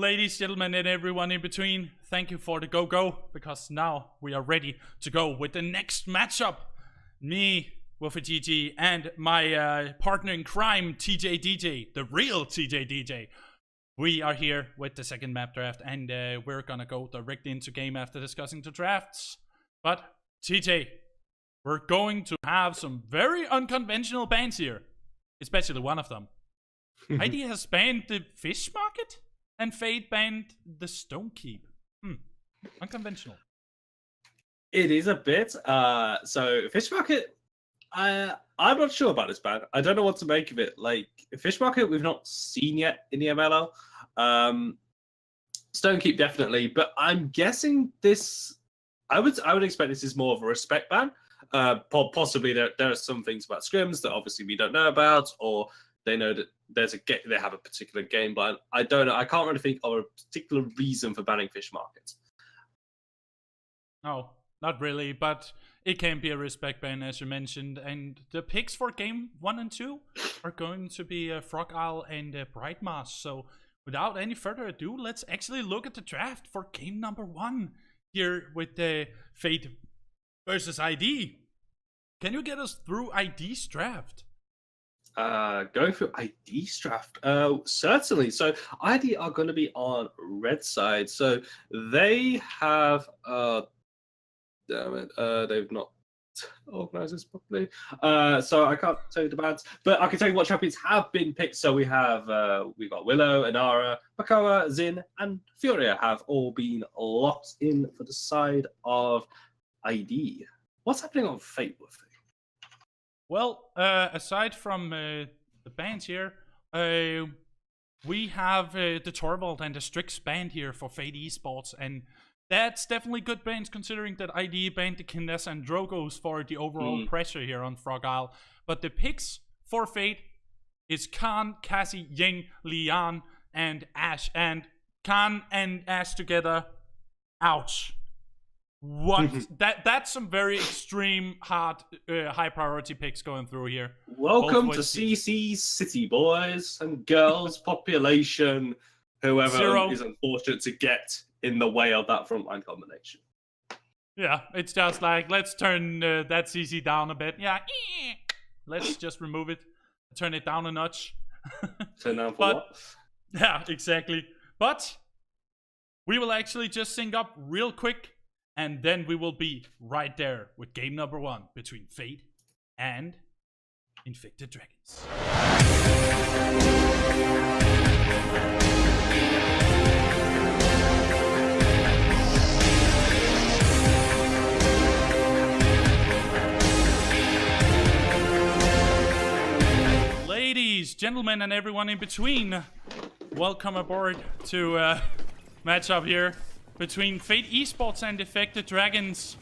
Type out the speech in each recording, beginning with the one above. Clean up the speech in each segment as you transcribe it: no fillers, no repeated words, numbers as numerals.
ladies, gentlemen, and everyone in between, thank you for the go-go, because now we are ready to go with the next matchup. Me, Wolfie GG, and my partner in crime, TJ DJ, the real TJ DJ. We are here with the second map draft, and we're gonna go directly into game after discussing the drafts. But, TJ, we're going to have some very unconventional bans here, especially one of them. ID has banned the fish market, and Fade banned the stone keep. Unconventional. It is a bit. So fish market, I'm not sure about this ban. I don't know what to make of it. Like fish market, we've not seen yet in the MLL. Stone keep definitely, but I'm guessing this. I would expect this is more of a respect ban. Possibly there are some things about scrims that obviously we don't know about, or they know that they have a particular game plan. I don't know. I can't really think of a particular reason for banning fish markets. No, not really, but it can be a respect ban, as you mentioned. And the picks for game 1 and 2 are going to be Frog Isle and Bright Mars. So without any further ado, let's actually look at the draft for game number 1 here with the Fate versus ID. Can you get us through ID's draft? Going through ID's draft, certainly. So ID are going to be on red side. So they have, damn it, they've not organized this properly. So I can't tell you the bans, but I can tell you what champions have been picked. So we've got Willow, Inara, Makoa, Zin, and Furia have all been locked in for the side of ID. What's happening on Fate with it? Well, aside from the bans here, we have the Torvald and the Strix band here for Fate Esports, and that's definitely good bans considering that ID banned the Kinessa and Drogos for the overall pressure here on Frog Isle. But the picks for Fate is Khan, Cassie, Ying, Lian, and Ash, and Khan and Ash together, ouch. What? That's some very extreme, hard, high priority picks going through here. Welcome to CC City, boys and girls, population, whoever is unfortunate to get in the way of that frontline combination. Yeah, it's just like, let's turn that CC down a bit. Yeah, let's just remove it, turn it down a notch. Turn down for what? Yeah, exactly. But we will actually just sync up real quick. And then we will be right there with game number 1 between Fate and Infected Dragons. Ladies, gentlemen, and everyone in between, welcome aboard to matchup here between Fate Esports and Infected Dragons.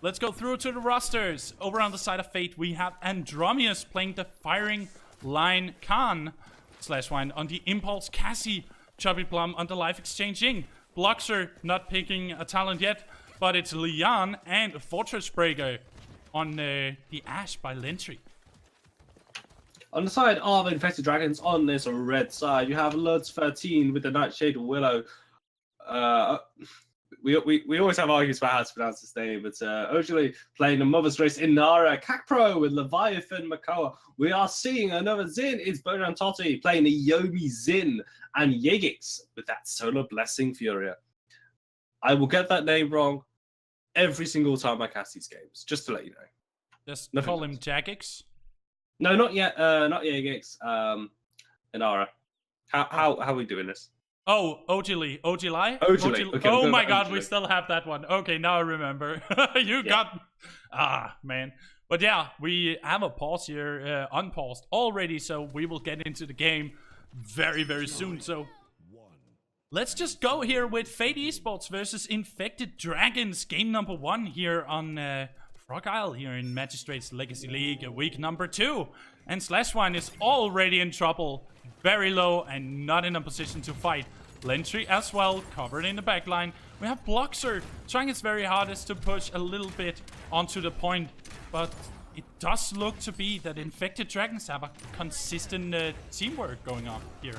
Let's go through to the rosters. Over on the side of Fate, we have Andromius playing the Firing Line Khan, /Wine on the Impulse Cassie, Chubby Plum on the Life Exchanging, Bloxer not picking a talent yet, but it's Lian and Fortress Breaker on the Ash by Lentry. On the side of Infected Dragons, on this red side, you have Luds 13 with the Nightshade Willow. We always have arguments about how to pronounce this name, but originally playing the Mother's Race Inara, Kakpro with Leviathan Makoa. We are seeing another Zin. It's Bonan Totti playing the Yomi Zin, and Yegix with that Solar Blessing Furia. I will get that name wrong every single time I cast these games, just to let you know. Just call him Jagex? No, not yet. Not Yegix. Inara. How are we doing this? Oh, Ojili. Okay, oh my god, we still have that one. Okay, now I remember. Got... Ah, man. But yeah, we have a pause here, unpaused already, so we will get into the game very, very soon. So let's just go here with Fate Esports versus Infected Dragons. Game number 1 here on Frog Isle here in Magistrates Legacy League, week number 2. And /Wine is already in trouble. Very low and not in a position to fight. Lentry as well, covered in the backline. We have Bloxer trying his very hardest to push a little bit onto the point, but it does look to be that Infected Dragons have a consistent teamwork going on here.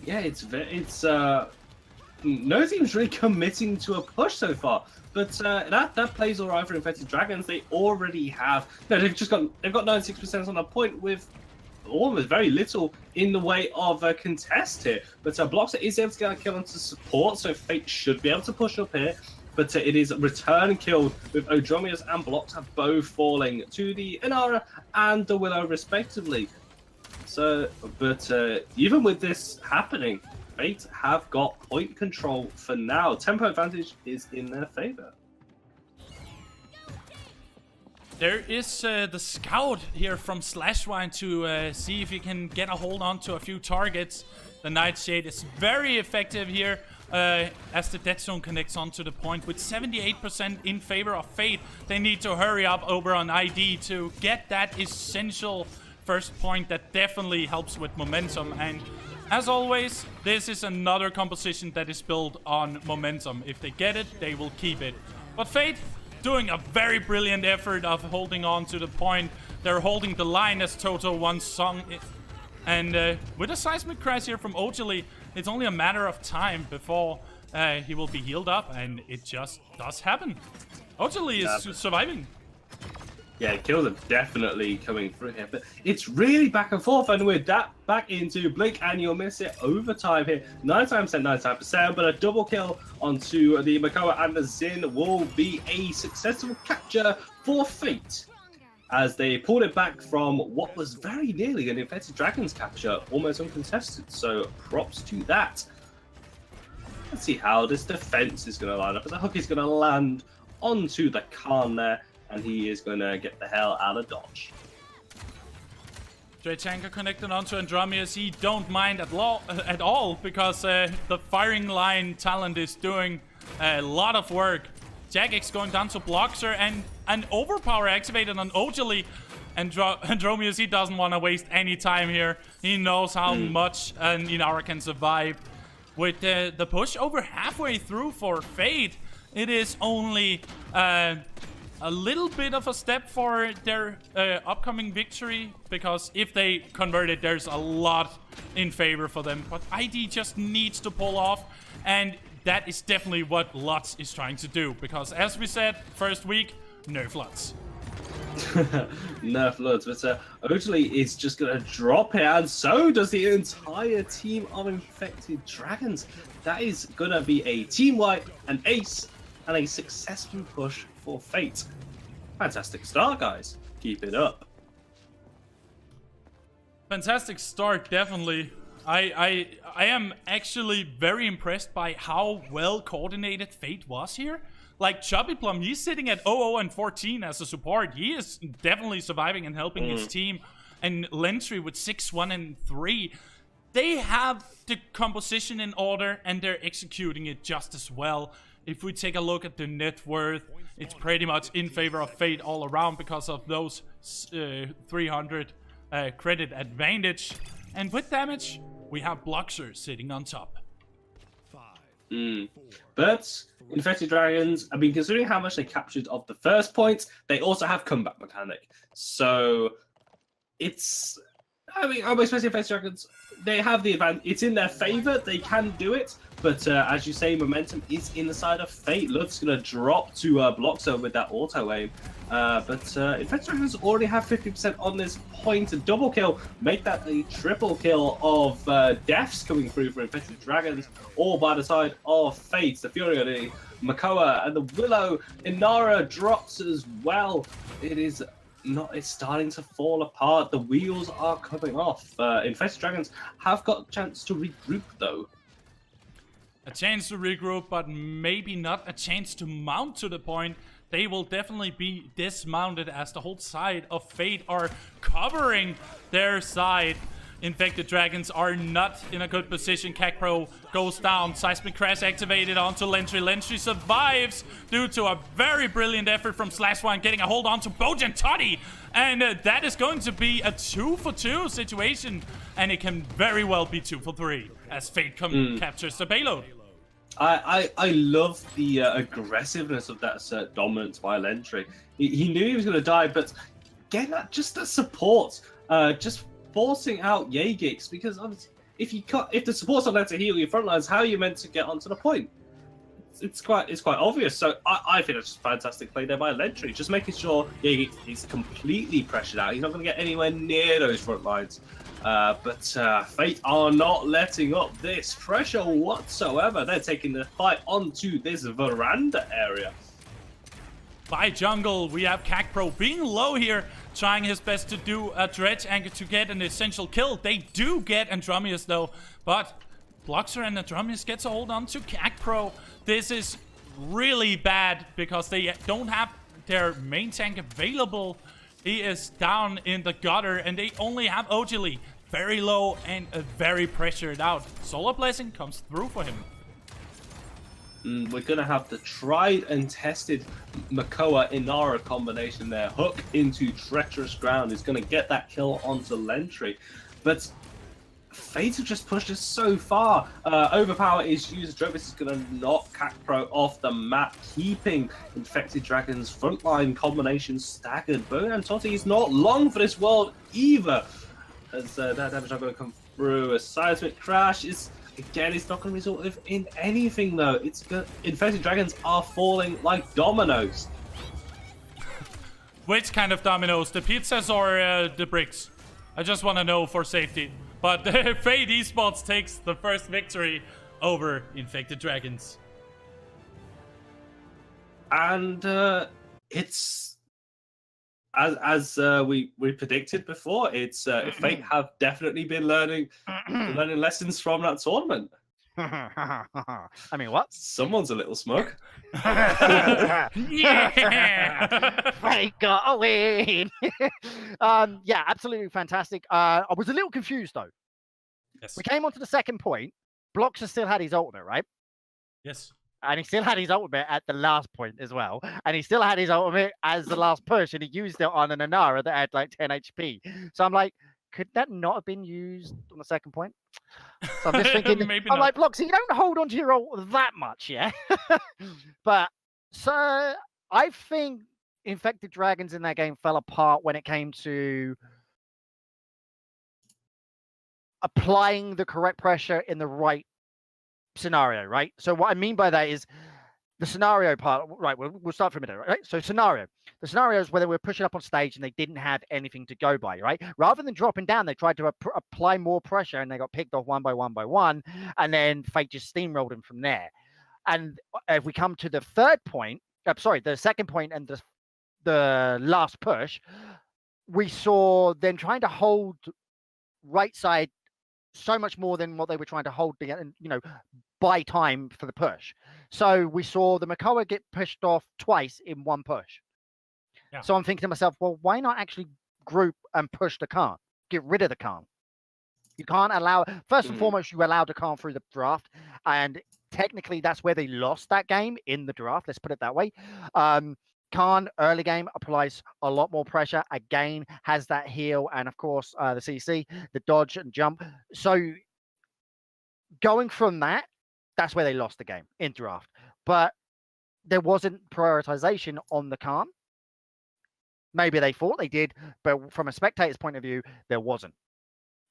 Yeah, no team's really committing to a push so far, but that plays all right for Infected Dragons. They already have they've got 96% on a point with almost very little in the way of a contest here. But Bloxer is able to get a kill onto support, so Fate should be able to push up here. But it is return killed with Odromius and Bloxer both falling to the Inara and the Willow respectively. So, but even with this happening, Fate have got point control for now. Tempo advantage is in their favor. There is the scout here from Slashwine to see if he can get a hold on to a few targets. The Nightshade is very effective here as the Dead Zone connects onto the point with 78% in favor of Fate. They need to hurry up over on ID to get that essential first point that definitely helps with momentum. And as always, this is another composition that is built on momentum. If they get it, they will keep it. But Fate doing a very brilliant effort of holding on to the point. They're holding the line as Toto once sung. And with a seismic crash here from Ojali, it's only a matter of time before he will be healed up, and it just does happen. Ojali is surviving. Yeah, kills are definitely coming through here, but it's really back and forth, and with that back into Blink, and you'll miss it overtime here. 99%, but a double kill onto the Makoa and the Zin will be a successful capture for Fate, as they pulled it back from what was very nearly an Infected Dragons capture, almost uncontested, so props to that. Let's see how this defense is going to line up, as the hook is going to land onto the Khan there, and he is going to get the hell out of dodge. Tanker connected onto Andromius. He don't mind at all because the firing line talent is doing a lot of work. Jagex going down to Bloxer, and an overpower activated on Ojali. Andromius, he doesn't want to waste any time here. He knows how much an Inara can survive. With the push over halfway through for Fate, it is only a little bit of a step for their upcoming victory, because if they convert it, there's a lot in favor for them. But ID just needs to pull off, and that is definitely what Lutz is trying to do, because as we said, first week, nerf Lutz. Nerf Lutz, but Ojali is just going to drop here, and so does the entire team of Infected Dragons. That is going to be a team wipe, an ace, and a successful push for Fate. Fantastic start, guys. Keep it up. Fantastic start, definitely. I am actually very impressed by how well coordinated Fate was here. Like Chubby Plum, he's sitting at 0-0 and 14 as a support. He is definitely surviving and helping his team. And Lentry with 6-1 and 3. They have the composition in order, and they're executing it just as well. If we take a look at the net worth, it's pretty much in favor of Fate all around because of those 300 credit advantage. And with damage, we have Bloxer sitting on top. But Infected Dragons, I mean, considering how much they captured of the first point, they also have comeback mechanic. So it's, I mean, especially Infected Dragons, they have the advantage. It's in their favor. They can do it. But as you say, momentum is in the side of Fate. Lutz going to drop to Bloxer with that auto aim. But Infected Dragons already have 50% on this point. A double kill, make that the triple kill of deaths coming through for Infected Dragons, all by the side of Fate. The Fury, the Makoa, and the Willow. Inara drops as well. It's starting to fall apart. The wheels are coming off. Infected Dragons have got a chance to regroup, though. A chance to regroup, but maybe not a chance to mount to the point. They will definitely be dismounted as the whole side of Fate are covering their side. Infected Dragons are not in a good position. Cacpro goes down. Seismic Crash activated onto Lentry. Lentry survives due to a very brilliant effort from Slashwine getting a hold on to Bojan Toddy. And that is going to be a 2-for-2 situation. And it can very well be 2-for-3 as Fate captures the payload. I love the aggressiveness of that dominance by Lentry. He knew he was going to die, but getting that, just the support, just forcing out Jagex, because obviously if the support's not there to heal your front lines, how are you meant to get onto the point? It's quite obvious. So I think it's just fantastic play there by Lentry, just making sure he's completely pressured out. He's not going to get anywhere near those front lines. But Fate are not letting up this pressure whatsoever. They're taking the fight onto this veranda area. By jungle, we have Cacpro being low here, trying his best to do a dredge anchor to get an essential kill. They do get Andromeus though, but Bloxer and Andromeus gets a hold on to Cacpro. This is really bad because they don't have their main tank available. He is down in the gutter and they only have Ogili. Very low and very pressured out. Solar Blessing comes through for him. We're going to have the tried and tested Makoa-Inara combination there. Hook into treacherous ground is going to get that kill onto Lentry. But Fate have just pushed us so far. Overpower is used. Drovis is going to knock Cacpro off the map, keeping Infected Dragon's frontline combination staggered. Bonan Totti is not long for this world either. As that damage not going to come through. A seismic crash is... Again, it's not going to result in anything, though. It's good. Infected Dragons are falling like dominoes. Which kind of dominoes? The pizzas or the bricks? I just want to know for safety. But Fate Esports takes the first victory over Infected Dragons. And it's... As we predicted before, it's Fate have definitely been learning lessons from that tournament. I mean, what? Someone's a little smug. Yeah, Fate got a win. Yeah, absolutely fantastic. I was a little confused though. Yes. We came on to the second point. Bloxer still had his ultimate, right? Yes. And he still had his ultimate at the last point as well. And he still had his ultimate as the last push, and he used it on an Inara that had like 10 HP. So I'm like, could that not have been used on the second point? So I'm just thinking, Maybe I'm not. like, Bloxy, you don't hold on to your ult that much, yeah? But, so, I think Infected Dragons in that game fell apart when it came to applying the correct pressure in the right scenario, right? So what I mean by that is the scenario part, right? We'll start from a minute, right? So the scenarios where they were pushing up on stage and they didn't have anything to go by, right? Rather than dropping down, they tried to apply more pressure and they got picked off one by one, and then Fate just steamrolled them from there. And if we come to the third point, the second point and the last push, we saw them trying to hold right side so much more than what they were trying to hold to get, buy time for the push. So we saw the Makoa get pushed off twice in one push. Yeah. So I'm thinking to myself, well, why not actually group and push the Khan? Get rid of the Khan. You can't allow, first and foremost, you allowed the Khan through the draft. And technically that's where they lost that game, in the draft. Let's put it that way. Khan early game applies a lot more pressure, again has that heal, and of course the CC, the dodge and jump. So going from that's where they lost the game in draft. But there wasn't prioritization on the Khan. Maybe they thought they did, but from a spectator's point of view, there wasn't.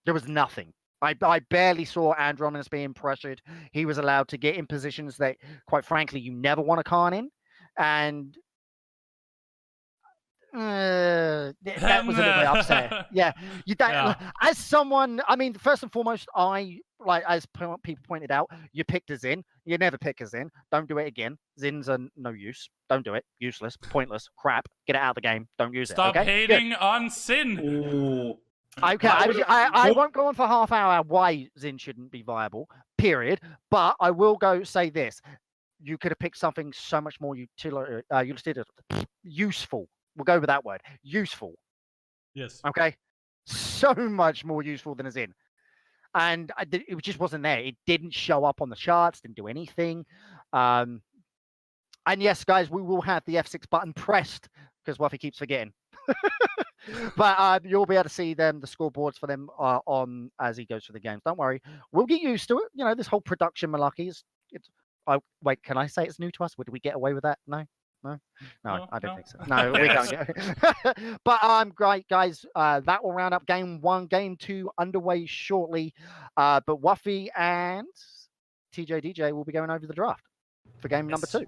There was nothing. I barely saw Andromeus being pressured. He was allowed to get in positions that, quite frankly, you never want a Khan in. And that was a little bit upset. Yeah, as someone, I mean, first and foremost, as people pointed out, you picked a Xin. You never pick a Xin. Don't do it again. Zins are no use. Don't do it. Useless, pointless, crap. Get it out of the game. Don't use Stop it. Okay? hating on Sin. Ooh. Okay, I won't go on for half hour why Xin shouldn't be viable, period. But I will say this. You could have picked something so much more useful. We'll go with that word. Useful. Yes. Okay? So much more useful than a Xin. And it just wasn't there. It didn't show up on the charts, didn't do anything. And yes, guys, we will have the F6 button pressed because Waffy keeps forgetting. But you'll be able to see the scoreboards for them on as he goes through the games. Don't worry. We'll get used to it. This whole production malarkey is... wait, can I say it's new to us? Would we get away with that? No? No, No, I don't no. think so. No, we can't go. But great, guys. That will round up game 1. Game 2 underway shortly. But Wuffy and TJ DJ will be going over the draft for game number Yes. 2.